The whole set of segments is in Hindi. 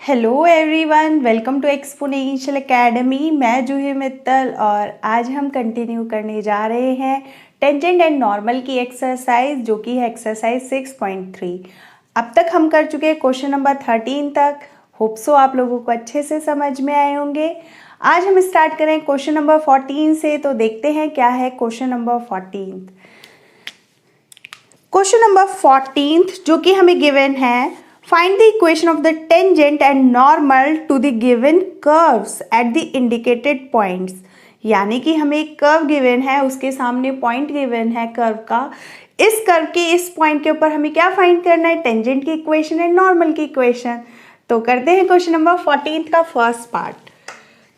Hello everyone, welcome to Exponential Academy. मैं जूही मित्तल और आज हम कंटिन्यू करने जा रहे हैं टेंजेंट एंड नॉर्मल की एक्सरसाइज, जो कि है एक्सरसाइज 6.3। अब तक हम कर चुके हैं क्वेश्चन नंबर 13 तक। होप सो आप लोगों को अच्छे से समझ में आए होंगे। आज हम स्टार्ट करें क्वेश्चन नंबर 14 से, तो देखते हैं क्या है क्वेश्चन नंबर 14। क्वेश्चन नंबर 14 जो कि हमें गिवन है, find the equation of the tangent and normal to the given curves at the indicated points। यानी कि हमें एक कर्व गिवन है, उसके सामने पॉइंट गिवन है कर्व का। इस कर्व के इस पॉइंट के ऊपर हमें क्या फाइंड करना है? टेंजेंट की इक्वेशन एंड नॉर्मल की इक्वेशन। तो करते हैं क्वेश्चन नंबर 14 का first part.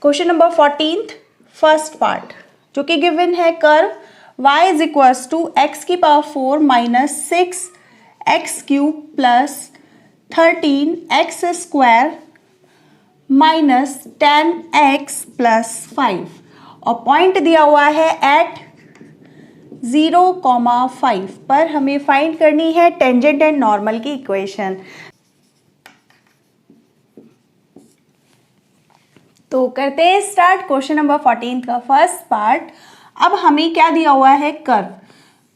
Question number 14 first part जो कि गिवन है, curve y is equals to x की power 4 minus 6 x cube plus 13 x square minus 10 x plus 5 और पॉइंट दिया हुआ है एट 0,5 पर हमें फाइंड करनी है टेंजेंट एंड नॉर्मल की इक्वेशन। तो करते हैं स्टार्ट क्वेश्चन नंबर 14 का फर्स्ट पार्ट। अब हमें क्या दिया हुआ है? कर्व।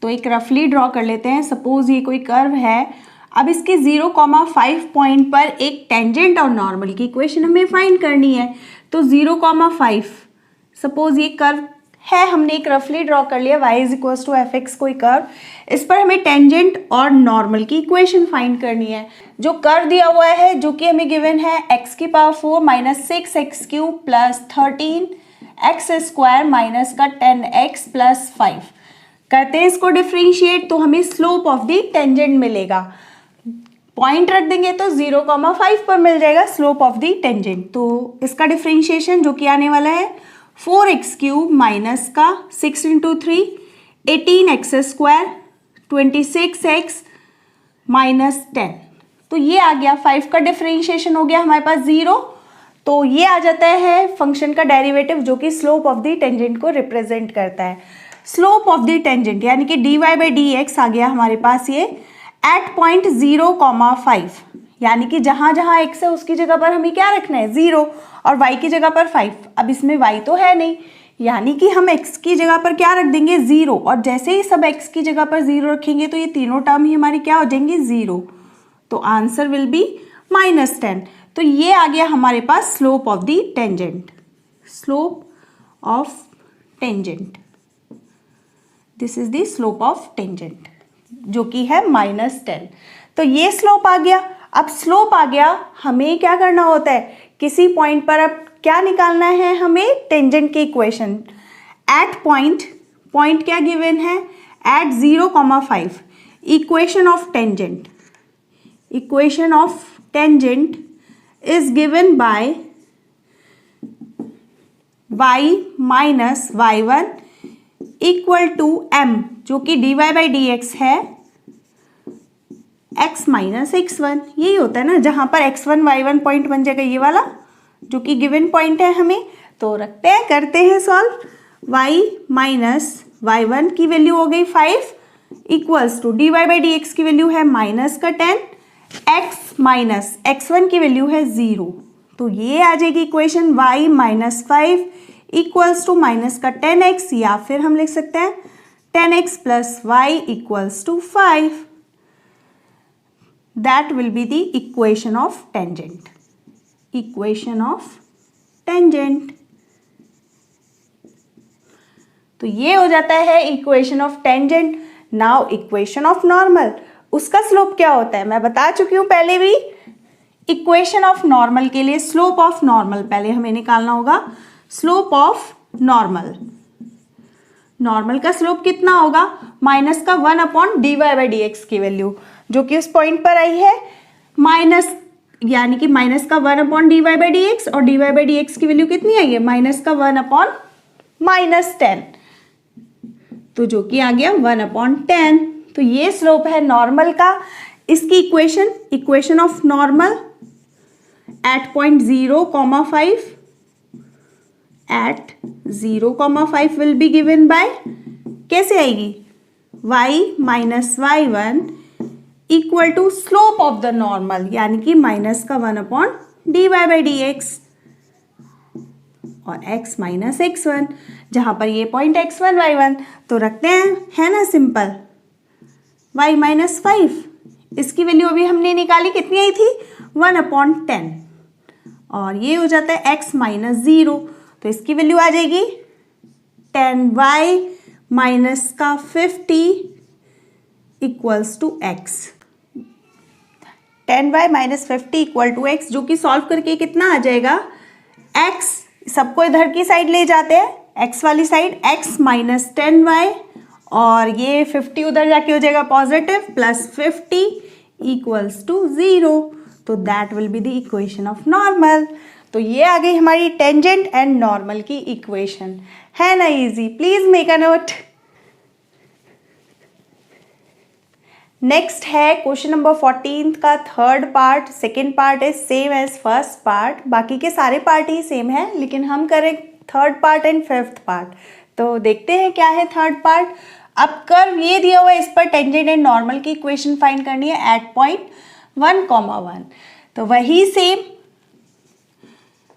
तो एक रफली ड्रॉ कर लेते हैं। सपोज ये कोई कर्व है। अब इसके 0,5 पॉइंट पर एक टेंजेंट और नॉर्मल की इक्वेशन हमें फाइंड करनी है। तो 0,5 सपोज ये कर्व है, हमने एक रफली ड्रॉ कर लिया, y is equals to F X कोई कर्व। इस पर हमें टेंजेंट और नॉर्मल की इक्वेशन फाइंड करनी है। जो कर्व दिया हुआ है जो कि हमें गिवन है x की power 4 minus 6 x cube plus 13 x square minus का 10 एक्स प्लस 5। करते हैं इसको डिफ्रेंशिएट, तो हमें स्लोप ऑफ द टेंजेंट मिलेगा। पॉइंट रख देंगे तो 0,5 पर मिल जाएगा स्लोप ऑफ द टेंजेंट। तो इसका डिफरेंशिएशन जो कि आने वाला है 4x क्यूब माइनस का 6 into 3 18 x square 26x minus 10। तो ये आ गया, 5 का डिफरेंशिएशन हो गया हमारे पास 0। तो ये आ जाता है फंक्शन का डेरिवेटिव जो कि स्लोप ऑफ द टेंजेंट को रिप्रेजेंट करता है। स्लोप ऑफ द टेंजेंट यानी कि dy बाई डी एक्स आ गया हमारे पास ये एट पॉइंट 0,5, यानी कि जहां जहां x है उसकी जगह पर हमें क्या रखना है? 0 और y की जगह पर 5। अब इसमें y तो है नहीं, यानी कि हम x की जगह पर क्या रख देंगे? 0। और जैसे ही सब x की जगह पर 0 रखेंगे तो ये तीनों टर्म ही हमारी क्या हो जाएंगे? 0। तो आंसर विल बी -10। तो ये आ गया हमारे पास slope of the tangent. Slope of tangent, this is the slope of tangent जो कि है -10। तो ये स्लोप आ गया। अब स्लोप आ गया, हमें क्या करना होता है? किसी पॉइंट पर अब क्या निकालना है हमें? टेंजेंट की इक्वेशन एट पॉइंट क्या गिवन है? At 0,5। Equation of tangent is given by y minus y1 equal to m, जो कि dy बाई डी एक्स है x माइनस x1। यही होता है ना, जहां पर x1 y1 पॉइंट बन जाएगा ये वाला जो कि गिवन पॉइंट है हमें। तो रखते हैं, करते हैं सॉल्व। y माइनस y1 की वैल्यू हो गई 5 equals to dy by d x की वैल्यू है माइनस का 10, x माइनस x1 की वैल्यू है 0। तो ये आ जाएगी equation y minus 5 equals to minus का 10x, या फिर हम लिख सकते हैं 10x plus y equals to 5। That will be the equation of tangent. Equation of tangent, तो ये हो जाता है equation of tangent. Now equation of normal, उसका स्लोप क्या होता है मैं बता चुकी हूं पहले भी। इक्वेशन ऑफ नॉर्मल के लिए स्लोप ऑफ नॉर्मल पहले हमें निकालना होगा। स्लोप ऑफ नॉर्मल का स्लोप कितना होगा? माइनस का 1 upon dy by d x की वैल्यू जो कि उस पॉइंट पर आई है माइनस, यानी कि माइनस का 1 upon dy by d x, और dy बाई डी एक्स की वैल्यू कितनी आई है? माइनस का 1 अपॉन -10, तो जो कि आ गया 1 अपॉन 10। तो ये स्लोप है नॉर्मल का। इसकी equation of normal at point 0,5 at 0,5 will be given by, कैसे आएगी? y minus y1 equal to slope of the normal, यानी कि माइनस का 1 upon dy by d x और x माइनस x1, जहाँ पर ये पॉइंट x1 y1, तो रखते हैं, है ना सिंपल, y माइनस 5, इसकी वैल्यू अभी हमने निकाली, कितनी आई थी 1/10, और ये हो जाता है x माइनस 0, तो इसकी वैल्यू आ जाएगी 10y माइनस का 50 equals to x, 10y minus 50 equal to x, जो कि सॉल्व करके कितना आ जाएगा, x सबको इधर की साइड ले जाते हैं, x वाली साइड, x माइनस 10y और ये 50 उधर जाके हो जाएगा पॉजिटिव, प्लस 50 इक्वल्स टू 0, तो that will be the equation of normal. तो ये आ गई हमारी टेंजेंट एंड नॉर्मल की इक्वेशन, है ना easy, please make a note. Next है क्वेश्चन नंबर 14 का third part, second part is same as first part, बाकी के सारे पार्ट ही सेम है, लेकिन हम करें third part and fifth part. तो देखते हैं क्या है थर्ड पार्ट। अब कर्व ये दिया हुआ है, इस पर टेंजेंट एंड नॉर्मल की इक्वेशन फाइंड करनी है एट पॉइंट 1,1, तो वही सेम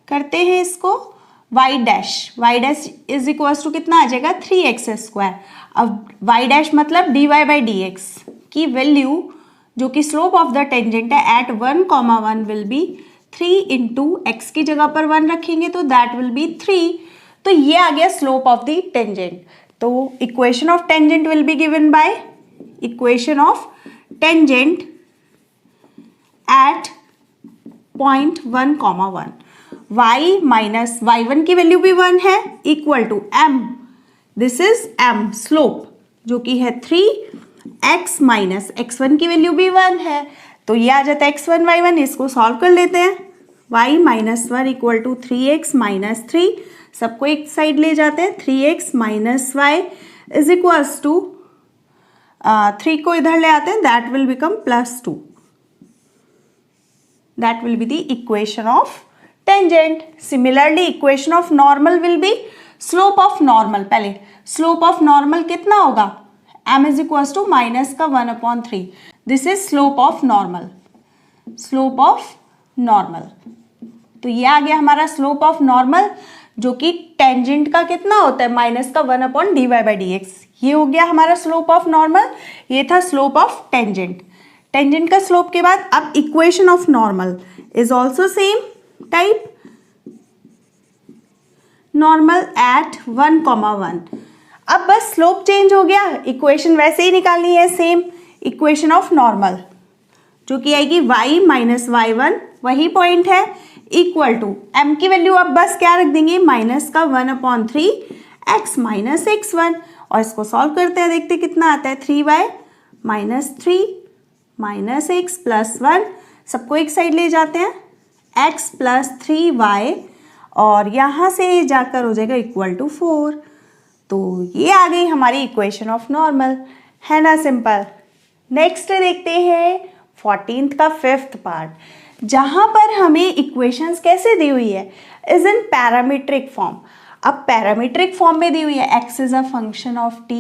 करते हैं इसको, y dash is equal to कितना आ जाएगा 3x²। अब y डैश मतलब dy बाई डी एक्स की वैल्यू जो कि स्लोप ऑफ द टेंजेंट है at 1,1 will be 3 into x की जगह पर 1 रखेंगे तो दैट विल बी 3, तो ये आ गया स्लोप ऑफ द टेंजेंट। तो equation of tangent will be given by equation of tangent at point 1,1, y minus y1 की वैल्यू भी 1 है equal to m, this is m slope जो कि है 3x माइनस x1 की वैल्यू भी 1 है, तो ये आ जाता है x1 y1, इसको सॉल्व कर लेते हैं, y minus 1 equal to 3x minus 3, सबको एक साइड ले जाते हैं, 3x minus y is equals to 3 को इधर ले आते हैं, that will become +2, that will be the equation of tangent. Similarly equation of normal will be slope of normal, पहले स्लोप ऑफ नॉर्मल कितना होगा, m is equals to minus का 1/3, this is slope of normal, slope of normal, तो ये आ गया हमारा स्लोप ऑफ नॉर्मल जो कि टेंजेंट का कितना होता है माइनस का 1/dy बाई डी एक्स, ये हो गया हमारा स्लोप ऑफ नॉर्मल, ये था स्लोप ऑफ टेंजेंट। टेंजेंट का स्लोप के बाद अब equation of normal is also same type, normal at 1,1, अब बस स्लोप चेंज हो गया, इक्वेशन वैसे ही निकालनी है सेम, इक्वेशन ऑफ नॉर्मल जो कि आएगी y माइनस y1, वही पॉइंट है, इक्वल टू m की वैल्यू अब बस क्या रख देंगे माइनस का 1/3 x माइनस x1, और इसको सॉल्व करते हैं, देखते कितना आता है, 3y minus 3 minus x plus 1, सबको एक साइड ले जाते हैं, x प्लस 3y और यहाँ से जाकर हो जाएगा इक्वल टू 4, तो ये आ गई हमारी इक्वेशन ऑफ नॉर्मल, है ना सिंपल। नेक्स्ट देखते हैं 14th का फिफ्थ पार्ट, जहाँ पर हमें इक्वेशंस कैसे दी हुई है, इज इन पैरामीट्रिक फॉर्म। अब पैरामीट्रिक फॉर्म में दी हुई है x is a function of t,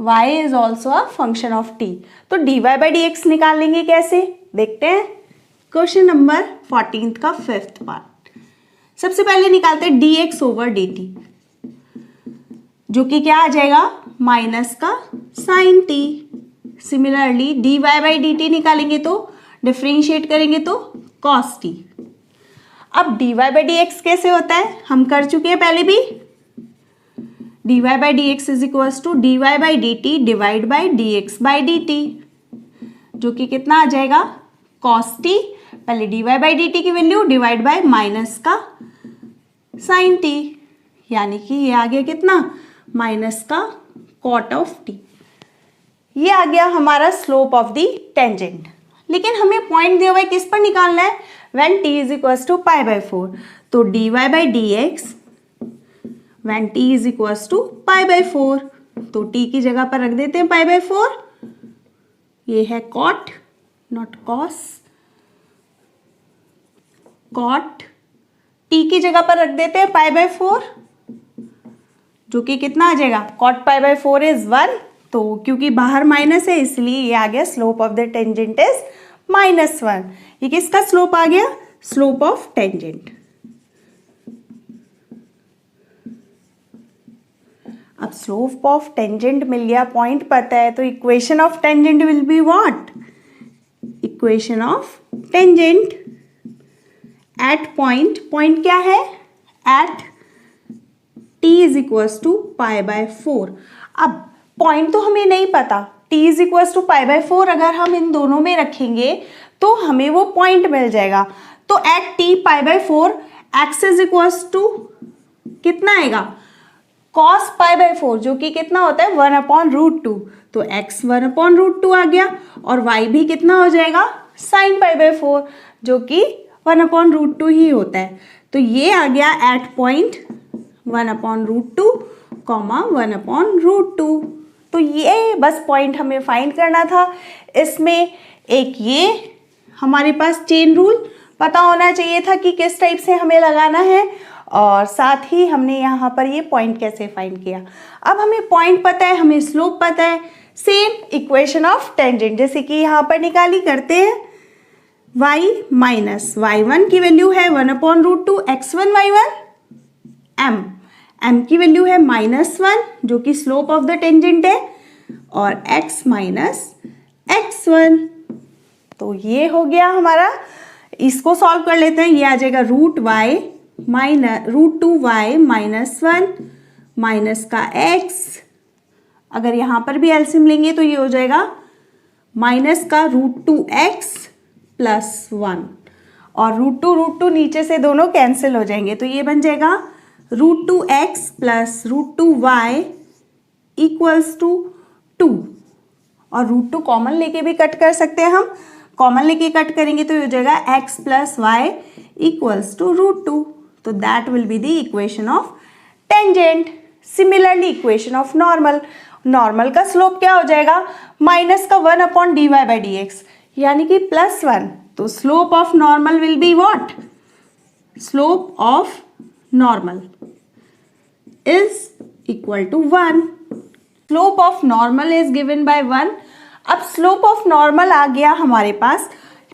y is also a function of t, तो dy बाई डी एक्स निकाल लेंगे कैसे, देखते हैं क्वेश्चन नंबर 14th का फिफ्थ पार्ट। सबसे पहले निकालते हैं dx ओवर dt, जो कि क्या आ जाएगा माइनस का sine t। Similarly dy by dt निकालेंगे तो डिफ्रेंशिएट करेंगे तो cos t। अब dy बाई dx कैसे होता है, हम कर चुके हैं पहले भी, dy by dx is equals to dy by dt divide by dx by dt, जो कि कितना आ जाएगा cos t, पहले dy बाई dt की वैल्यू डिवाइड बाई माइनस का साइन t, यानी कि ये आ गया कितना माइनस का cot ऑफ t, ये आ गया हमारा स्लोप ऑफ द टेंजेंट। लेकिन हमें पॉइंट दिया हुआ है किस पर निकालना है, when t is equals to π/4, तो dy by dx when t is equals to π/4, तो t की जगह पर रख देते हैं π/4, ये है cot not cos, cot t की जगह पर रख देते हैं π/4, जो कि कितना आ जाएगा cot π/4 इज 1, तो क्योंकि बाहर माइनस है इसलिए ये आ गया slope of the tangent is -1। ये किसका स्लोप आ गया, स्लोप ऑफ टेंजेंट। अब स्लोप ऑफ टेंजेंट मिल गया, पॉइंट पता है, तो equation of tangent will be what? Equation of tangent at point, point क्या है? At t is equals to pi by 4। अब पॉइंट तो हमें नहीं पता, t is equals to pi by 4 अगर हम इन दोनों में रखेंगे तो हमें वो पॉइंट मिल जाएगा। तो at t pi by 4 x is equals to कितना आएगा? cos पाई बाय 4, जो कि कितना होता है 1/√2, तो x 1/√2 आ गया, और y भी कितना हो जाएगा? sin पाई बाय 4, जो कि 1/√2 ही होता है। तो ये आ गया एट पॉइंट 1/√2, 1/√2। तो ये बस पॉइंट हमें फाइंड करना था। इसमें एक ये हमारे पास चेन रूल पता होना चाहिए था कि किस टाइप से हमें लगाना है, और साथ ही हमने यहाँ पर ये पॉइंट कैसे फाइंड किया। अब हमें पॉइंट पता है, हमें स्लोप पता है, सेम इक्वेशन ऑफ टेंजेंट जैसे कि यहाँ पर निकाली करते हैं। y माइनस y1 की वैल्यू है 1/√2 x1 y1, m की वैल्यू है -1 जो कि स्लोप ऑफ द टेंजेंट है, और x माइनस x1। तो ये हो गया हमारा। इसको सॉल्व कर लेते हैं। ये आ जाएगा √2y माइनस 1 माइनस का x, अगर यहाँ पर भी एलसीएम लेंगे तो ये हो जाएगा माइनस का √2x प्लस 1, और √2 नीचे से दोनों कैंसिल हो जाएंगे, तो ये बन जाएगा √2x plus √2y equals to 2, और √2 कॉमन लेके भी कट कर सकते हैं हम। कॉमन लेके कट करेंगे तो ये हो जाएगा x plus y equals to √2। तो that will be the equation of tangent. Similarly equation of normal, normal का स्लोप क्या हो जाएगा? माइनस का 1/dy/dx, यानी कि +1। तो slope of normal will be what? Slope of normal is equal to 1। Slope of normal is given by 1। अब स्लोप ऑफ नॉर्मल आ गया हमारे पास,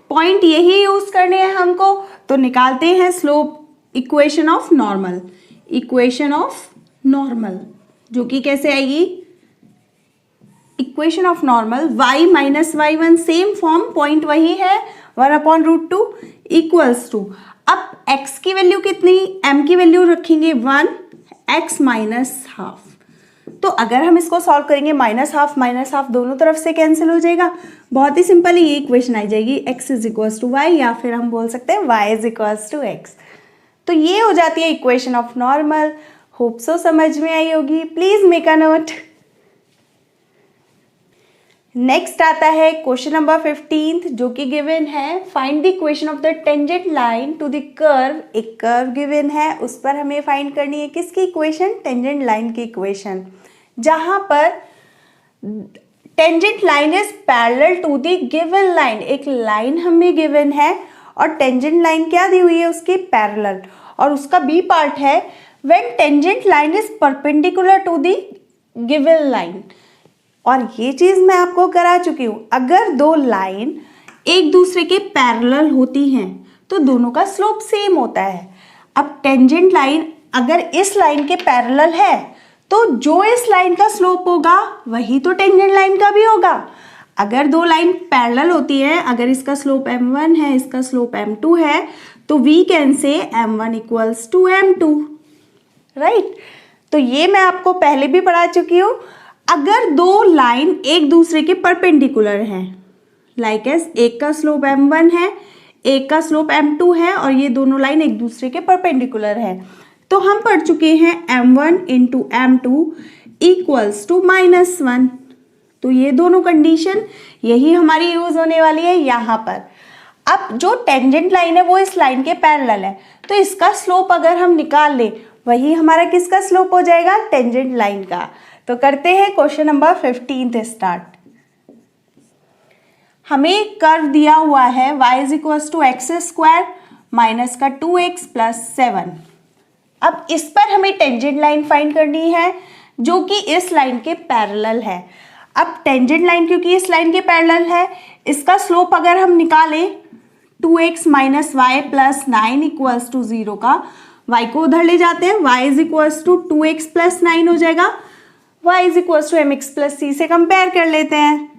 पॉइंट यही यूज करने हैं हमको, तो निकालते हैं slope equation of normal. Equation of normal जो कि कैसे आएगी? Equation of normal y minus y1 same form, point वही है 1/√2 इक्वल्स टू, अब x की वैल्यू कितनी? m की वैल्यू रखेंगे 1, x माइनस हाफ। तो अगर हम इसको सॉल्व करेंगे माइनस हाफ दोनों तरफ से कैंसिल हो जाएगा। बहुत ही सिंपल ये इक्वेशन आ जाएगी, x is equals to y, या फिर हम बोल सकते हैं y is equals to x। तो ये हो जाती है equation of normal. Hope so समझ में आई होगी। Please make a note. Next आता है क्वेश्चन नंबर 15 जो कि गिवन है, find the equation of the tangent line to the curve. एक कर्व गिवन है, उस पर हमें फाइंड करनी है किसकी इक्वेशन? टेंजेंट लाइन की इक्वेशन, जहां पर tangent line is parallel to the given line. एक लाइन हमें गिवन है और टेंजेंट लाइन क्या दी हुई है? उसकी पैरेलल, और उसका बी पार्ट है when tangent line is perpendicular to the given line. और ये चीज मैं आपको करा चुकी हूं, अगर दो लाइन एक दूसरे के पैरेलल होती हैं तो दोनों का स्लोप सेम होता है। अब टेंजेंट लाइन अगर इस लाइन के पैरेलल है तो जो इस लाइन का स्लोप होगा वही तो टेंजेंट लाइन का भी होगा। अगर दो लाइन पैरेलल होती है, अगर इसका स्लोप m1 है, इसका स्लोप m2 है, तो we can say m1 equals to m2, right. तो ये मैं आपको पहले भी पढ़ा चुकी हूँ। अगर दो लाइन एक दूसरे के परपेंडिकुलर हैं, लाइक एस एक का स्लोप m1 है, एक का स्लोप m2 है, और ये दोनों लाइन एक दूसरे के परपेंडिकुलर है, तो हम पढ़ चुके हैं m1 into m2 equals to -1। तो ये दोनों कंडीशन यही हमारी यूज होने वाली है यहाँ पर। अब जो टेंजेंट लाइन है वो इस लाइन के पैरेलल है, तो इसका स्लोप अगर हम निकाल लें वही हमारा किसका स्लोप हो जाएगा? टेंजेंट लाइन का। तो करते हैं क्वेश्चन नंबर 15 स्टार्ट। हमें कर्व दिया हुआ है y is equals to x square minus का 2x प्लस 7। अब इस पर हमें टेंजेंट लाइन फाइंड करनी है जो कि इस लाइन के पैरेलल है। अब टेंजेंट लाइन क्योंकि इस लाइन के पैरेलल है, इसका स्लोप अगर हम निकालें 2x minus y plus 9 equals to 0 का y को उधर ले जाते हैं, y is equals to 2x plus 9 हो जाएगा, y is equals to mx plus c से कंपेयर कर लेते हैं।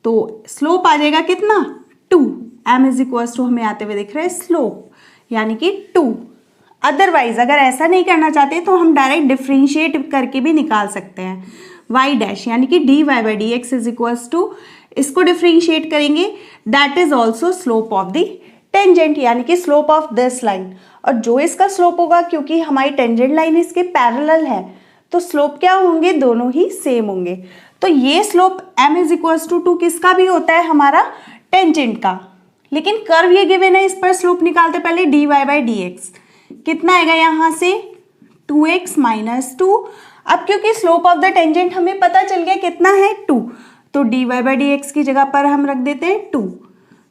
तो स्लोप आ जाएगा कितना 2, m इज इक्वल्स टू हमें आते हुए दिख रहा है स्लोप यानी कि 2। अदरवाइज अगर ऐसा नहीं करना चाहते तो हम डायरेक्ट डिफ्रेंशिएट करके भी निकाल सकते हैं, y डैश यानी कि dy by d x is equals to, इसको डिफ्रेंशिएट करेंगे that is also slope of the tangent यानी कि स्लोप ऑफ दिस लाइन। और जो इसका स्लोप होगा, क्योंकि हमारी टेंजेंट लाइन इसके पैरेलल है तो स्लोप क्या होंगे, दोनों ही सेम होंगे। तो ये slope m is equals to 2 किसका भी होता है, हमारा टेंजेंट का। लेकिन कर्व ये गिवन है, इस पर स्लोप निकालते पहले dy बाई डी एक्स, कितना आएगा यहाँ से 2x माइनस 2। अब क्योंकि स्लोप ऑफ द टेंजेंट हमें पता चल गया कितना है 2, तो dy बाई डी एक्स की जगह पर हम रख देते हैं 2।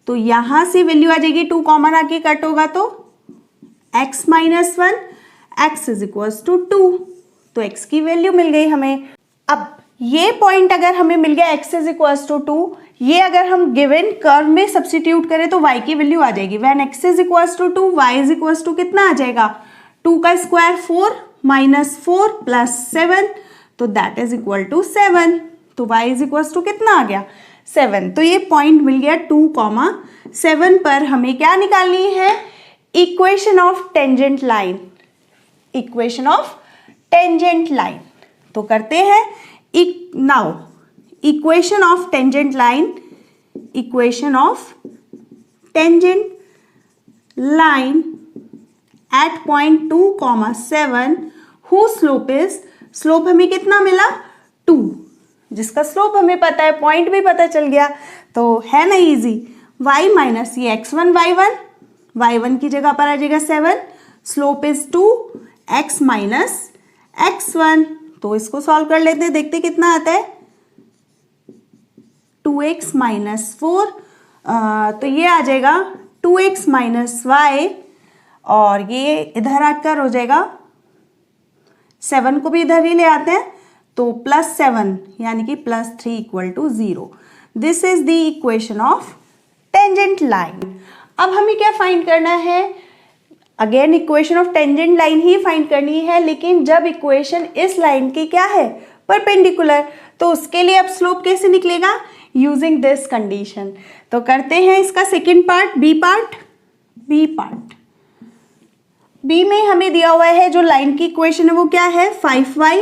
तो यहाँ से वैल्यू आ जाएगी 2 कॉमन आके कट होगा तो x minus 1, x is equals to 2, तो x की वैल्यू मिल गई हमें। अब ये पॉइंट अगर हमें मिल गया x इज इक्वल्स टू 2, ये अगर हम गिवन कर्व में सब्स्टिट्यूट करें तो y की वैल्यू आ जाएगी। When x is equals to 2, y is equals to कितना आ जाएगा 2 का स्क्वायर 4 माइनस 4 प्लस 7, तो दैट इज इक्वल टू 7। तो y इज इक्वल्स टू कितना आ गया 7। तो ये पॉइंट मिल गया 2,7 पर हमें क्या निकालनी है, equation of tangent line, equation of tangent line. तो करते हैं now equation of tangent line, equation of tangent line at point 2,7 who slope is, slope हमें कितना मिला 2, जिसका स्लोप हमें पता है, पॉइंट भी पता चल गया, तो है ना इजी। y माइनस ये x1 y1, y1 की जगह पर आ जाएगा 7, slope is 2, x minus x1। तो इसको सॉल्व कर लेते हैं, देखते कितना आता है 2x माइनस 4, तो ये आ जाएगा 2x माइनस y, और ये इधर आकर हो जाएगा 7 को भी इधर ही ले आते हैं तो प्लस 7 यानी कि plus 3 equal to 0। This is the equation of tangent line. अब हमें क्या फाइंड करना है, again equation of tangent line ही फाइंड करनी है, लेकिन जब इक्वेशन इस लाइन की क्या है परपेंडिकुलर, तो उसके लिए अब स्लोप कैसे निकलेगा, यूजिंग दिस कंडीशन। तो करते हैं इसका second part, B part. B में हमें दिया हुआ है जो लाइन की इक्वेशन है वो क्या है 5y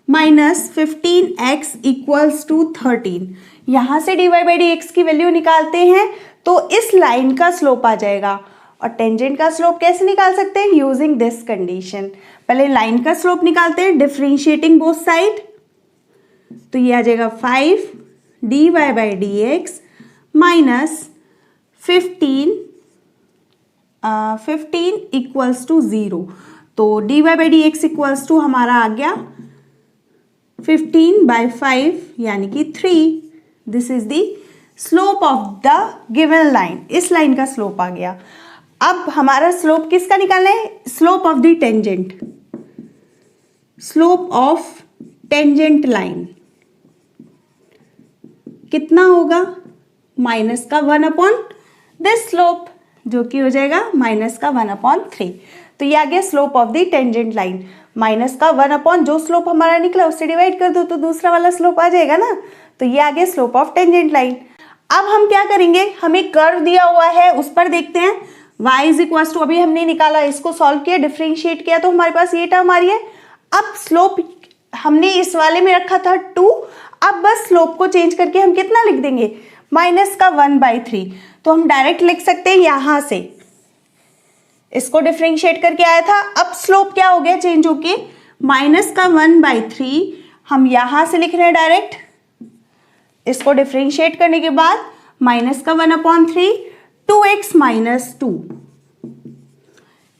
minus 15x equals to 13। यहाँ से dy बाई डी एक्स की वैल्यू निकालते हैं तो इस लाइन का स्लोप आ जाएगा। और टेंजेंट का स्लोप कैसे निकाल सकते हैं, यूजिंग दिस कंडीशन। पहले लाइन का स्लोप निकालते हैं डिफरेंशिएटिंग बोथ साइड, तो ये आ जाएगा 5 dy by d x minus 15 equals to 0। तो dy by d x equals to हमारा आ गया 15/5 यानी कि 3। This is the slope of the given line, इस लाइन का स्लोप आ गया। अब हमारा स्लोप किसका निकालना है, slope of the tangent, slope of tangent line कितना होगा माइनस का 1/, दिस स्लोप जो कि हो जाएगा माइनस का 1/3। तो ये आ गया slope of the tangent line, minus का 1/, जो स्लोप हमारा निकला उससे डिवाइड कर दो तो दूसरा वाला स्लोप आ जाएगा ना। तो ये आ गया स्लोप ऑफ टेंजेंट लाइन। अब हम क्या करेंगे, हमें कर्व दिया हुआ है उस पर देखते हैं y इज इक्वल टू, अभी हमने निकाला, इसको सॉल्व किया, डिफरेंशिएट किया, तो हमारे पास ये टर्म आ रही है। अब स्लोप हमने इस वाले में रखा था 2, अब बस स्लोप को चेंज करके हम कितना लिख देंगे माइनस का 1/3। तो हम डायरेक्ट लिख सकते हैं यहां से, इसको डिफरेंशिएट करके आया था, अब स्लोप क्या हो गया चेंज होके माइनस का 1/3 हम यहां से लिख रहे हैं डायरेक्ट। इसको डिफरेंशिएट करने के बाद माइनस का 1/3, 2x माइनस 2,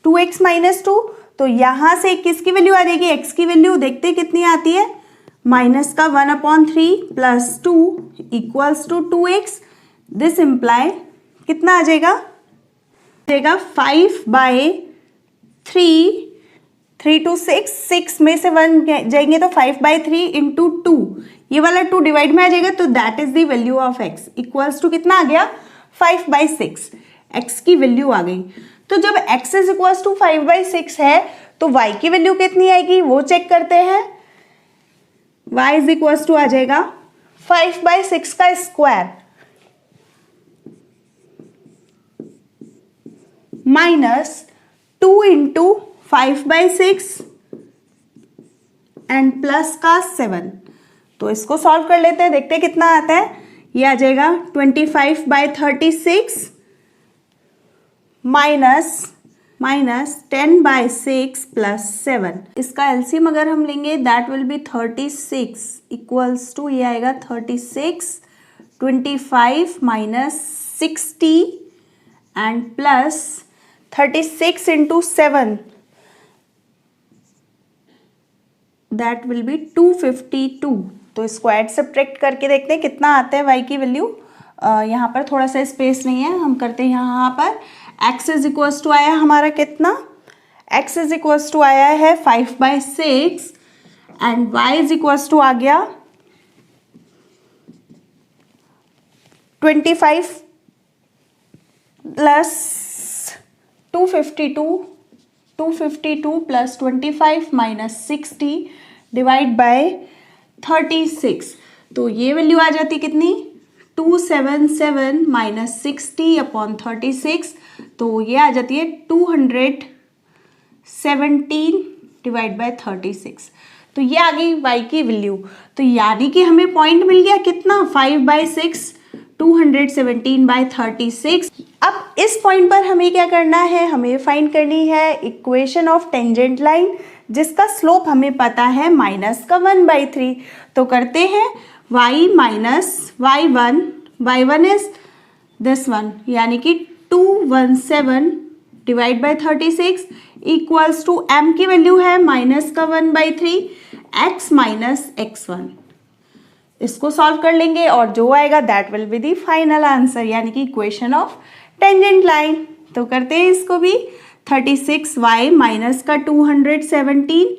2x माइनस 2। तो यहां से किसकी वैल्यू आ जाएगी, x की वैल्यू देखते कितनी आती है, माइनस का 1/3 plus 2 equals to 2x। This imply कितना आ जाएगा 5/3, 3 to 6, 6 में से 1 जाएंगे तो 5/3 इंटू 2, ये वाला 2 डिवाइड में आ जाएगा, तो that is the value of x equals to कितना आ गया 5/6, x की वैल्यू आ गई। तो जब x इज इक्वल्स टू 5/6 है तो y की वैल्यू कितनी आएगी वो चेक करते हैं। y इज इक्वल्स टू आ जाएगा 5/6 का square minus 2 into 5/6 and plus का 7। तो इसको सॉल्व कर लेते हैं, देखते हैं कितना आता है। ये आ जाएगा 25/36 माइनस 10/6 प्लस 7। इसका एलसीएम अगर हम लेंगे that will be 36 equals to, ये आएगा 36, 25 minus 60 and plus 36 into 7 that will be 252। तो स्क्वायर सब्ट्रैक्ट करके देखते हैं कितना आता है y की वैल्यू। यहाँ पर थोड़ा सा स्पेस नहीं है, हम करते हैं यहाँ पर x इज इक्वल्स टू आया हमारा कितना, x इज इक्वल्स टू आया है 5/6 and y is equals to आ गया 25 plus 252 plus 25 minus 60 divide by 36। तो ये वैल्यू आ जाती कितनी 277 माइनस 60 अपॉन 36, तो ये आ जाती है 217 डिवाइड बाय 36। तो ये आ गई y की वैल्यू। तो यानी कि हमें पॉइंट मिल गया कितना 5/6, 217/36। अब इस पॉइंट पर हमें क्या करना है, हमें फाइंड करनी है इक्वेशन ऑफ टेंजेंट लाइन जिसका स्लोप हमें पता है माइनस का 1/3। तो करते हैं y minus y1 is this one, यानी कि 217 divide by 36 equals to m की वैल्यू है माइनस का 1/3 x माइनस x1। इसको सॉल्व कर लेंगे और जो आएगा that will be the final answer, यानी कि इक्वेशन ऑफ टेंजेंट लाइन। तो करते हैं इसको भी 36y माइनस का 217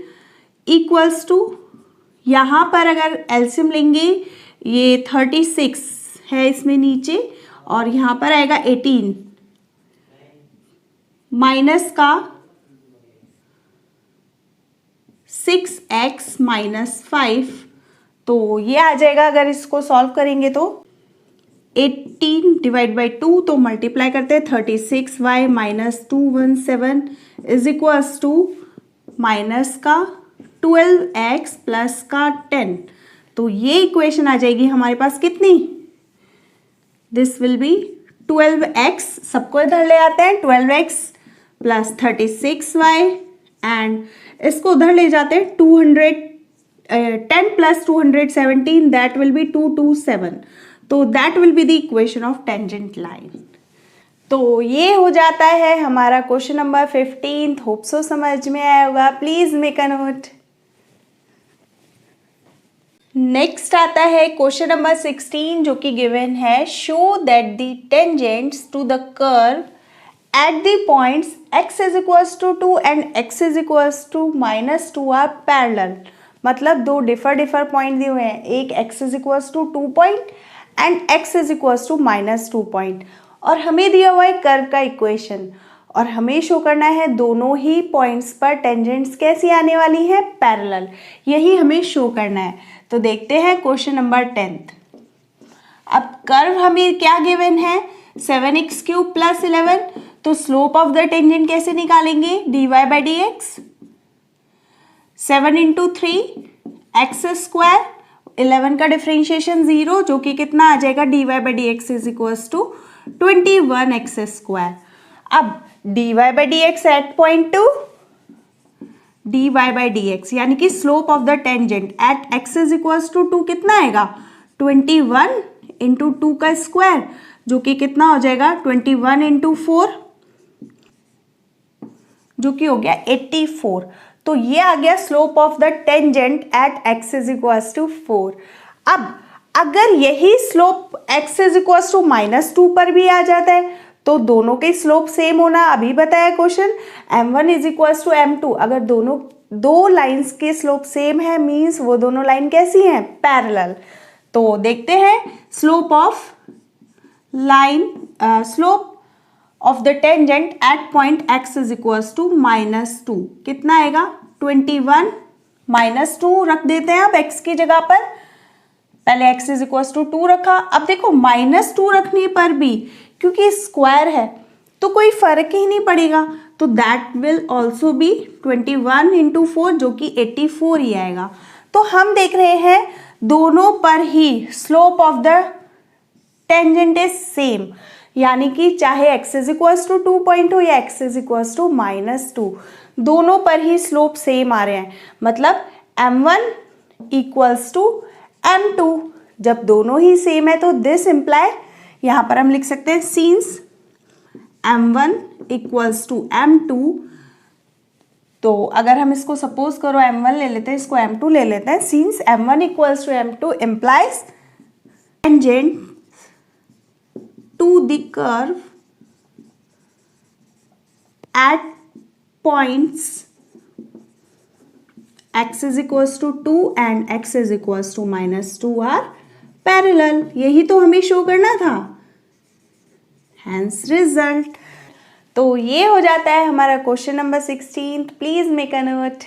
इक्वल्स टू, यहाँ पर अगर एलसीएम लेंगे ये 36 है इसमें नीचे और यहाँ पर आएगा 18 माइनस का 6x माइनस 5। तो ये आ जाएगा, अगर इसको सॉल्व करेंगे तो 18 डिवाइड बाई 2, तो मल्टीप्लाई करते हैं 36y minus 217 is equals to minus का 12x प्लस का 10। तो ये इक्वेशन आ जाएगी हमारे पास कितनी, दिस विल बी 12x, सबको इधर ले आते हैं 12x प्लस 36y एंड इसको उधर ले जाते हैं 10 प्लस 217 दैट विल बी 227। तो that will be the equation of tangent line. तो ये हो जाता है हमारा क्वेश्चन नंबर 15। होप सो समझ में आया होगा, please make a note. Next आता है क्वेश्चन नंबर 16 जो कि गिवन है, show that the tangents to the curve at the points x is equals to 2 and x is equals to minus 2 are parallel। मतलब दो डिफर पॉइंट दिए हुए हैं, एक x is equals to 2 point and x is equals to minus 2 point, और हमें दिया हुआ है कर्व का इक्वेशन और हमें शो करना है दोनों ही पॉइंट्स पर टेंजेंट्स कैसी आने वाली है, पैरेलल। यही हमें शो करना है। तो देखते हैं क्वेश्चन नंबर 10। अब कर्व हमें क्या गिवन है, 7x³ प्लस 11। तो स्लोप ऑफ द टेंजेंट कैसे निकालेंगे, dy by d x, 7 into 3 x square, 11 का डिफ्रेंशिएशन 0 जो कि कितना आ जाएगा, dy by d x is equals to 21 x square. अब dy by d x at point 2, dy by d x यानी कि slope of the tangent at x is equals to 2 कितना आएगा, 21 इंटू 2 का स्क्वायर जो कि कितना हो जाएगा 21 इंटू 4 जो कि हो गया 84। तो ये आ गया slope of the tangent at x is equals to 4। अब अगर यही slope x is equals to -2 पर भी आ जाता है तो दोनों के स्लोप सेम होना अभी बताया question. m1 is equals to m2, अगर दोनों दो लाइंस के स्लोप सेम है मीन्स वो दोनों लाइन कैसी हैं, पैरेलल। तो देखते हैं slope of line, slope of the tangent at point x is equals to -2 कितना आएगा, 21 -2 रख देते हैं अब x की जगह पर। पहले x इज इक्वल्स टू 2 रखा, अब देखो -2 रखने पर भी क्योंकि स्क्वायर है तो कोई फर्क ही नहीं पड़ेगा, तो that will also be 21 into 4 जो कि 84 ही आएगा। तो हम देख रहे हैं दोनों पर ही slope of the tangent is same, यानी कि चाहे x is equals to 2 point हो या x इज इक्वल्स टू -2, दोनों पर ही स्लोप सेम आ रहे हैं। मतलब m1 इक्वल्स टू m2, जब दोनों ही सेम है तो दिस इम्प्लाई, यहां पर हम लिख सकते हैं since m1 equals to m2, तो अगर हम इसको सपोज करो m1 ले लेते हैं, इसको m2 ले लेते हैं, since m1 equals to m2 implies tangent to the curve at points x is equals to 2 and x is equals to -2 are parallel। यही तो हमें शो करना था, hence result। तो ये हो जाता है हमारा question number 16। Please make a note.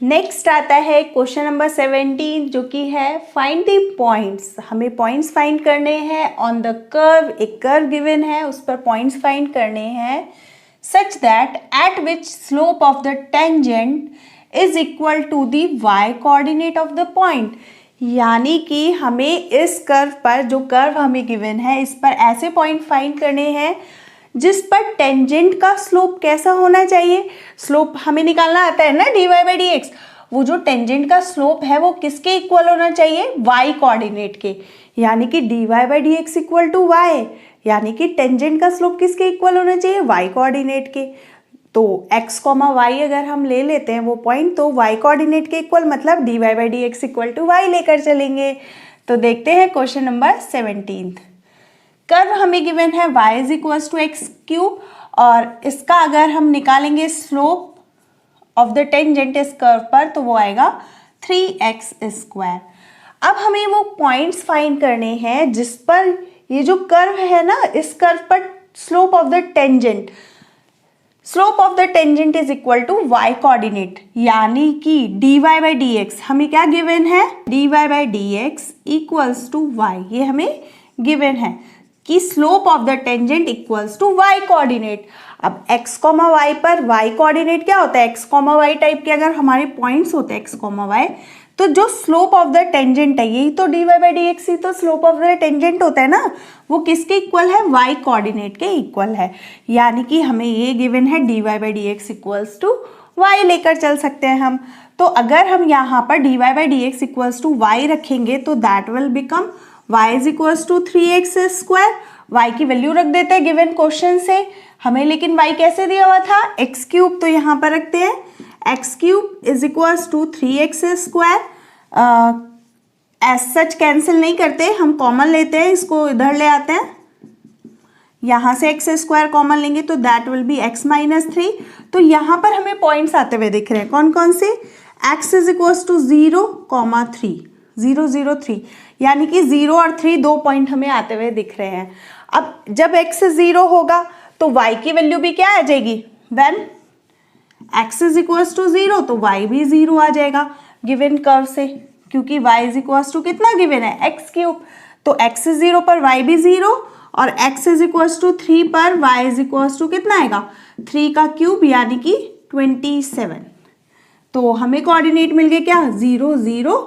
Next आता है क्वेश्चन नंबर 17 जो कि है फाइंड द पॉइंट्स। हमें पॉइंट्स फाइंड करने हैं ऑन द कर्व, एक कर्व गिवन है उस पर पॉइंट्स फाइंड करने हैं such that at which slope of the tangent is equal to the y coordinate of the point. यानी कि हमें इस कर्व पर, जो कर्व हमें गिवन है इस पर ऐसे पॉइंट फाइंड करने हैं जिस पर टेंजेंट का स्लोप कैसा होना चाहिए। स्लोप हमें निकालना आता है ना dy/dx, वो जो टेंजेंट का स्लोप है वो किसके इक्वल होना चाहिए, y कोऑर्डिनेट के, यानी कि dy/dx इक्वल टू y, यानी कि टेंजेंट का स्लोप किसके इक्वल होना चाहिए, y कोऑर्डिनेट के। तो x, y अगर हम ले लेते हैं वो पॉइंट, तो y कोऑर्डिनेट के इक्वल, मतलब dy/dx इक्वल टू y लेकर चलेंगे। तो देखते हैं क्वेश्चन नंबर 17। कर्व हमें गिवन है y is equals to x cube, और इसका अगर हम निकालेंगे स्लोप ऑफ द टेंजेंट इस कर्व पर तो वो आएगा 3x स्क्वायर। अब हमें वो पॉइंट्स फाइंड करने हैं जिस पर ये जो कर्व है ना, इस कर्व पर slope of the tangent, slope of the tangent is equal to y coordinate, यानी कि dy/dx हमें क्या गिवन है, dy/dx इक्वल्स टू y, ये हमें गिवन है कि slope of the tangent equals to y coordinate. अब x, y पर y कोऑर्डिनेट क्या होता है, x, y टाइप के अगर हमारे पॉइंट्स होते हैं x, y, तो जो स्लोप ऑफ द टेंजेंट है, यही तो dy/dx ही तो स्लोप ऑफ द टेंजेंट होता है ना, वो किसके इक्वल है, y कोऑर्डिनेट के इक्वल है। यानी कि हमें ये गिवन है dy/dx इक्वल्स टू y, लेकर चल सकते हैं हम। तो अगर हम यहाँ पर dy/dx इक्वल्स टू y रखेंगे तो that will become y is equals to 3x square. y की वैल्यू रख देते हैं गिवन क्वेश्चन से हमें, लेकिन y कैसे दिया हुआ था, x क्यूब, तो यहाँ पर रखते हैं x cube is equals to 3x square. As such cancel नहीं करते, हम कॉमन लेते हैं, इसको इधर ले आते हैं, यहाँ से x स्क्वायर कॉमन लेंगे तो दैट विल बी x - 3। तो यहाँ पर हमें पॉइंट्स आते हुए दिख रहे हैं, कौन कौन से, x इज इक्वल्स टू 0, 3, 0, 0, 3, यानी कि 0 और 3 दो पॉइंट हमें आते हुए दिख रहे हैं। अब जब x 0 होगा तो y की वैल्यू भी क्या आ जाएगी, when x is equals to 0 तो y भी 0 आ जाएगा गिवन कर्व से, क्योंकि y इज इक्वल्स टू कितना गिवन है, x क्यूब। तो x इज 0 पर y भी 0, और x इज इक्वल्स टू 3 पर y इज इक्वल्स टू कितना आएगा, 3 का क्यूब, यानी कि 27। तो हमें कोऑर्डिनेट मिल गए क्या, 0, 0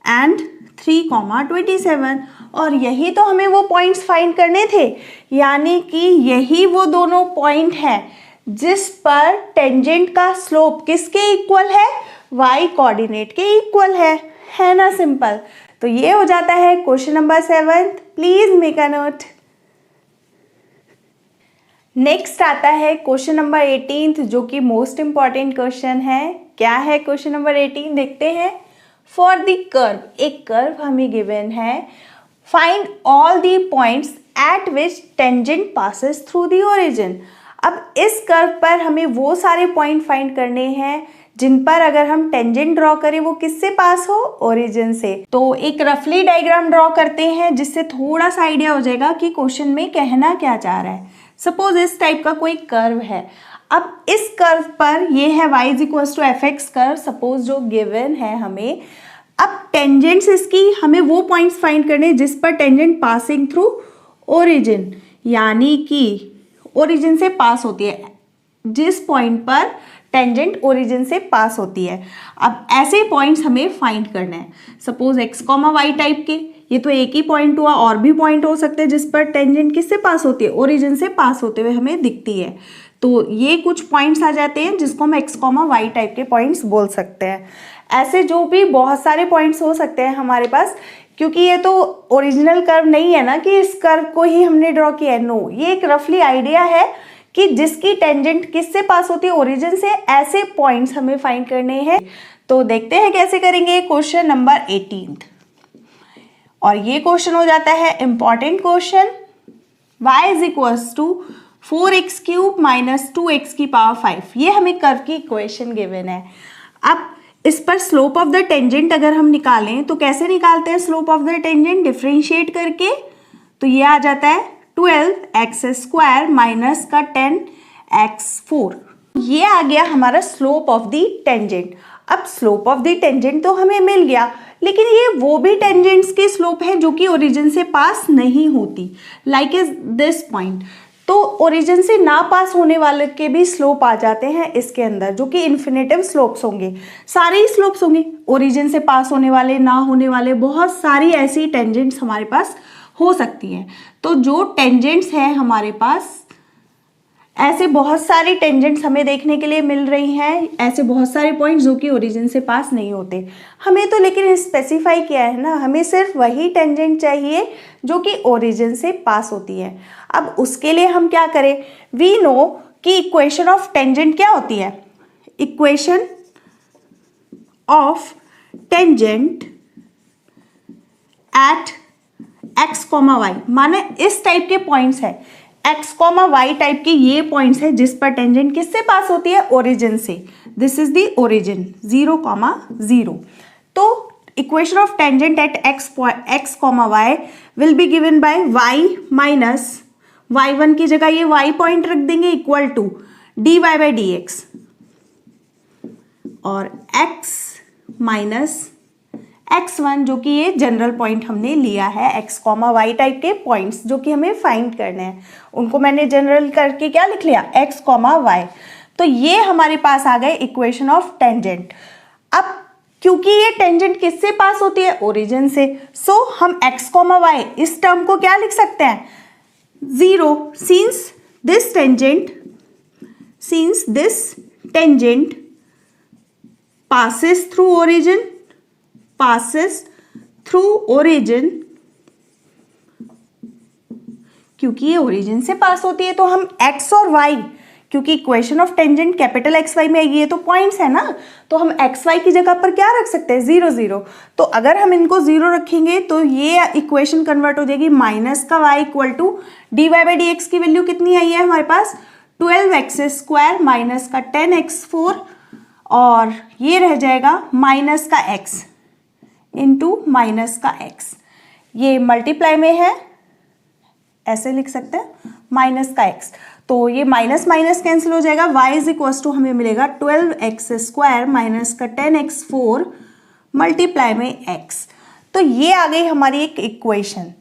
एंड 3, 27, और यही तो हमें वो पॉइंट्स फाइंड करने थे, यानी कि यही वो दोनों पॉइंट है जिस पर टेंजेंट का स्लोप किसके इक्वल है, y कोऑर्डिनेट के इक्वल है ना, सिंपल। तो ये हो जाता है question number 7। Please make a note. Next आता है क्वेश्चन नंबर 18 जो कि मोस्ट इंपॉर्टेंट क्वेश्चन है। क्या है क्वेश्चन नंबर 18, देखते हैं। फॉर द कर्व, एक कर्व हमें गिवन है, find all the points at which tangent passes through the origin. अब इस कर्व पर हमें वो सारे पॉइंट फाइंड करने हैं जिन पर अगर हम टेंजेंट ड्रॉ करें वो किससे पास हो, ओरिजिन से। तो एक रफली डायग्राम ड्रॉ करते हैं जिससे थोड़ा सा आइडिया हो जाएगा कि क्वेश्चन में कहना क्या चाह रहा है। सपोज इस टाइप का कोई कर्व है। अब इस कर्व पर ये है y is F x curve, suppose जो गिवन है हमें। अब टेंजेंट्स इसकी हमें वो पॉइंट्स फाइंड करने जिस पर टेंजेंट पासिंग थ्रू ओरिजिन, यानी कि ओरिजिन से पास होती है, जिस पॉइंट पर टेंजेंट ओरिजिन से पास होती है। अब ऐसे पॉइंट्स हमें फाइंड करना है। सपोज x, y टाइप के, ये तो एक ही पॉइंट हुआ, और भी पॉइंट हो सकते हैं जिस पर टेंजेंट किससे पास होती है, ओरिजिन से पास होते हुए हमें दिखती है। तो ये कुछ पॉइंट्स आ जाते हैं जिसको हम x, y टाइप के पॉइंट्स बोल सकते हैं। ऐसे जो भी बहुत सारे पॉइंट्स हो सकते हैं हमारे पास, क्योंकि ये तो ओरिजिनल कर्व नहीं है ना कि इस कर्व को ही हमने ड्रॉ किया है। नो, ये एक रफली आइडिया है कि जिसकी टेंजेंट किससे पास होती है, ओरिजिन से। ऐसे पॉइंट्स हमें फाइंड करने हैं। तो देखते हैं कैसे करेंगे। क्वेश्चन नंबर 18 और ये क्वेश्चन हो जाता है important question. y is equals to 4x cube minus 2x की पावर 5। ये हमें कर्व की इक्वेशन गिवन है। अब इस पर स्लोप ऑफ द टेंजेंट अगर हम निकालें तो कैसे निकालते हैं slope of the tangent, differentiate करके। तो ये आ जाता है 12x स्क्वायर माइनस का 10x4। ये आ गया हमारा स्लोप ऑफ द टेंजेंट। अब स्लोप ऑफ द टेंजेंट तो हमें मिल गया, लेकिन ये वो भी टेंजेंट्स की स्लोप है जो कि ओरिजिन से पास नहीं होती, लाइक इज दिस पॉइंट। तो ओरिजिन से ना पास होने वाले के भी स्लोप आ जाते हैं इसके अंदर, जो कि इन्फिनेटिव स्लोप्स होंगे। सारे ही स्लोप्स होंगे, ओरिजिन से पास होने वाले, ना होने वाले, बहुत सारी ऐसी टेंजेंट्स हमारे पास हो सकती हैं। तो जो टेंजेंट्स हैं हमारे पास, ऐसे बहुत सारी टेंजेंट्स हमें देखने के लिए मिल रही हैं, ऐसे बहुत सारे पॉइंट्स जो कि ओरिजिन से पास नहीं होते। हमें तो लेकिन स्पेसिफाई किया है ना, हमें सिर्फ वही टेंजेंट चाहिए जो कि ओरिजिन से पास होती है। अब उसके लिए हम क्या करें, वी नो कि इक्वेशन ऑफ टेंजेंट क्या होती है, equation of tangent at x, y, माने इस टाइप के पॉइंट्स है, x, y टाइप के ये पॉइंट्स है जिस पर टेंजेंट किससे पास होती है, ओरिजिन से। This is the origin 0, 0। तो equation of tangent at x, y will be given by y minus y1 की जगह ये y पॉइंट रख देंगे equal to dy by dx, और x माइनस x1 जो कि ये जनरल पॉइंट हमने लिया है, x, y टाइप के पॉइंट्स जो कि हमें फाइंड करने हैं, उनको मैंने जनरल करके क्या लिख लिया, x, y। तो ये हमारे पास आ गए इक्वेशन ऑफ टेंजेंट। अब क्योंकि ये टेंजेंट किससे पास होती है, ओरिजिन से, सो हम x, y इस टर्म को क्या लिख सकते हैं, 0, since this tangent passes through origin, क्योंकि ये ओरिजिन से पास होती है तो हम x और y, क्योंकि equation of tangent capital XY में आएगी, ये तो पॉइंट्स है ना, तो हम XY की जगह पर क्या रख सकते हैं, 0, 0। तो अगर हम इनको 0 रखेंगे तो ये इक्वेशन कन्वर्ट हो जाएगी माइनस का y equal to dy by dx की वैल्यू कितनी आई है हमारे पास, 12x स्क्वायर माइनस का 10x4, और ये रह जाएगा माइनस का x इंटू माइनस का x, ये मल्टीप्लाई में है, ऐसे लिख सकते हैं माइनस का x। तो ये माइनस माइनस कैंसिल हो जाएगा, y इज इक्वल टू हमें मिलेगा 12x स्क्वायर माइनस का 10x4 मल्टीप्लाई में x। तो ये आ गई हमारी एक इक्वेशन।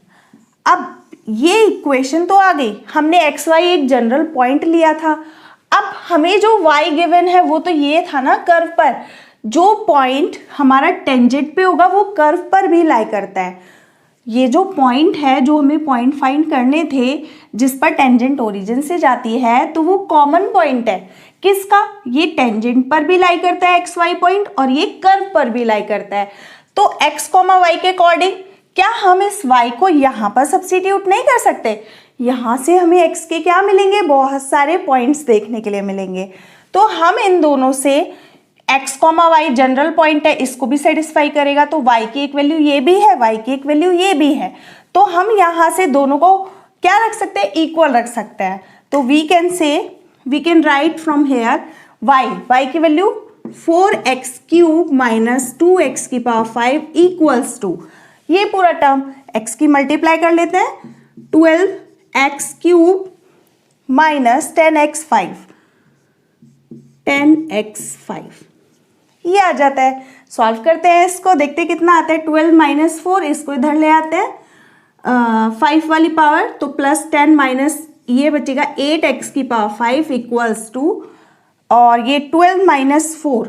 अब ये इक्वेशन तो आ गई, हमने xy एक जनरल पॉइंट लिया था। अब हमें जो y गिवन है वो तो ये था ना कर्व पर, जो पॉइंट हमारा टेंजेंट पे होगा वो कर्व पर भी लाई करता है। ये जो पॉइंट है, जो हमें पॉइंट फाइंड करने थे जिस पर टेंजेंट ओरिजिन से जाती है, तो वो कॉमन पॉइंट है किसका, ये टेंजेंट पर भी लाई करता है XY पॉइंट, और ये कर्व पर भी लाई करता है। तो x, y के अकॉर्डिंग क्या हम इस y को यहाँ पर सब्स्टिट्यूट नहीं कर सकते, यहाँ से हमें x के क्या मिलेंगे, बहुत सारे पॉइंट्स देखने के लिए मिलेंगे। तो हम इन दोनों से x, y जनरल पॉइंट है, इसको भी सेटिस्फाई करेगा, तो y की एक वैल्यू ये भी है, y की एक वैल्यू ये भी है। तो हम यहाँ से दोनों को क्या रख सकते हैं, इक्वल रख सकते हैं। तो we can write from here y की value 4x cube minus 2x की पावर 5 इक्वल्स टू, ये पूरा टर्म x की मल्टीप्लाई कर लेते हैं, 12x क्यूब माइनस 10x5 ये आ जाता है। सॉल्व करते हैं इसको, देखते हैं कितना आता है। 12 माइनस 4, इसको इधर ले आते हैं 5 वाली पावर, तो प्लस 10 माइनस ये बचेगा 8x की पावर 5 इक्वल्स टू, और ये 12 minus 4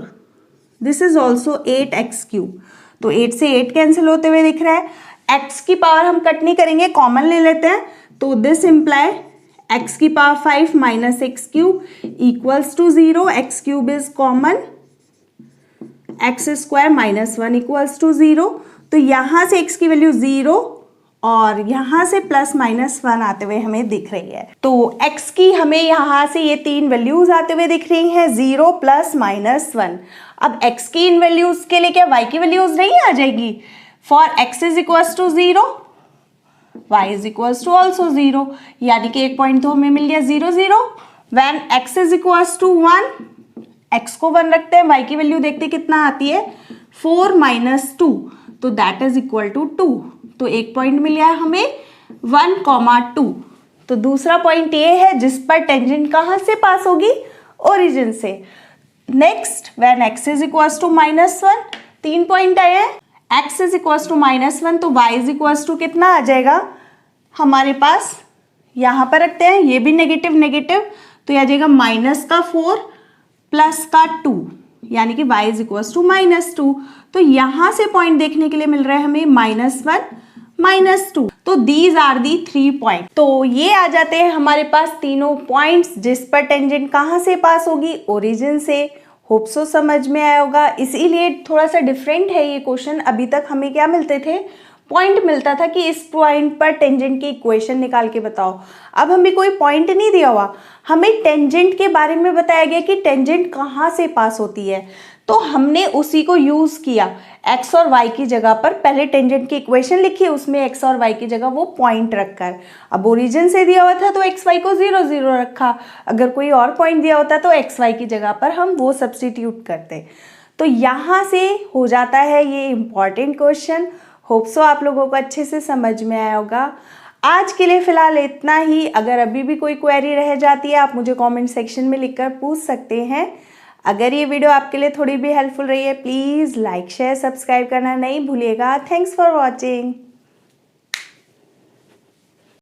this is also 8x cube, तो 8 से 8 कैंसिल होते हुए दिख रहा है। x की पावर हम कट नहीं करेंगे, कॉमन ले लेते हैं, तो दिस इम्प्लाई x की power 5 minus x cube equals to 0, x cube is common, x square minus 1 equals to 0, तो यहाँ से x की वैल्यू 0 और यहाँ से प्लस माइनस 1 आते हुए हमें दिख रही है। तो x की हमें यहाँ से ये 3 वैल्यूज आते हुए दिख रही हैं, 0 प्लस माइनस 1। अब x की इन वैल्यूज के लिए क्या y की वैल्यूज नहीं आ जाएगी? For x is equals to 0, y is equals to also 0, यानी कि एक पॉइंट तो हमें मिल गया 0 0। When x is equals to 1, x को 1 रखते हैं, y की वैल्यू देखते कितना आती है 4 माइनस 2, तो दैट इज इक्वल टू 2, तो एक पॉइंट मिल गया हमें 1,2। तो दूसरा पॉइंट ये है जिस पर टेंजेंट कहाँ से पास होगी? ओरिजिन से। Next when x is equals to minus 1, 3 point आए हैं, x is equals to minus 1, तो y इज इक्वल्स टू कितना आ जाएगा हमारे पास? यहाँ पर रखते हैं, ये भी नेगेटिव नेगेटिव, तो यह आ जाएगा माइनस का 4 प्लस का 2, यानी कि y is equals to minus 2। तो यहाँ से पॉइंट देखने के लिए मिल रहा है हमें -1 -2, तो दीज आर दी 3 पॉइंट। तो ये आ जाते हैं हमारे पास तीनों पॉइंट्स जिस पर टेंजेंट कहाँ से पास होगी? ओरिजिन से। होप सो समझ में आया होगा, इसीलिए थोड़ा सा डिफरेंट है ये क्वेश्चन। अभी तक हमें क्या मिलते थे? पॉइंट मिलता था कि इस पॉइंट पर टेंजेंट की इक्वेशन निकाल के बताओ। अब हमें कोई पॉइंट नहीं दिया हुआ, हमें टेंजेंट के बारे में बताया गया कि टेंजेंट कहाँ से पास होती है, तो हमने उसी को यूज किया। x और y की जगह पर पहले टेंजेंट की इक्वेशन लिखी, उसमें x और y की जगह वो पॉइंट रखकर। अब ओरिजिन से दिया हुआ था तो x y को 0 0 रखा, अगर कोई और पॉइंट दिया होता तो x y की जगह पर हम वो सब्स्टिट्यूट करते। तो यहाँ से हो जाता है ये इम्पॉर्टेंट क्वेश्चन। होप सो आप लोगों को अच्छे से समझ में आया होगा। आज के लिए फ़िलहाल इतना ही। अगर अभी भी कोई क्वेरी रह जाती है आप मुझे कमेंट सेक्शन में लिखकर पूछ सकते हैं। अगर ये वीडियो आपके लिए थोड़ी भी हेल्पफुल रही है, प्लीज़ लाइक शेयर सब्सक्राइब करना नहीं भूलिएगा। Thanks for watching.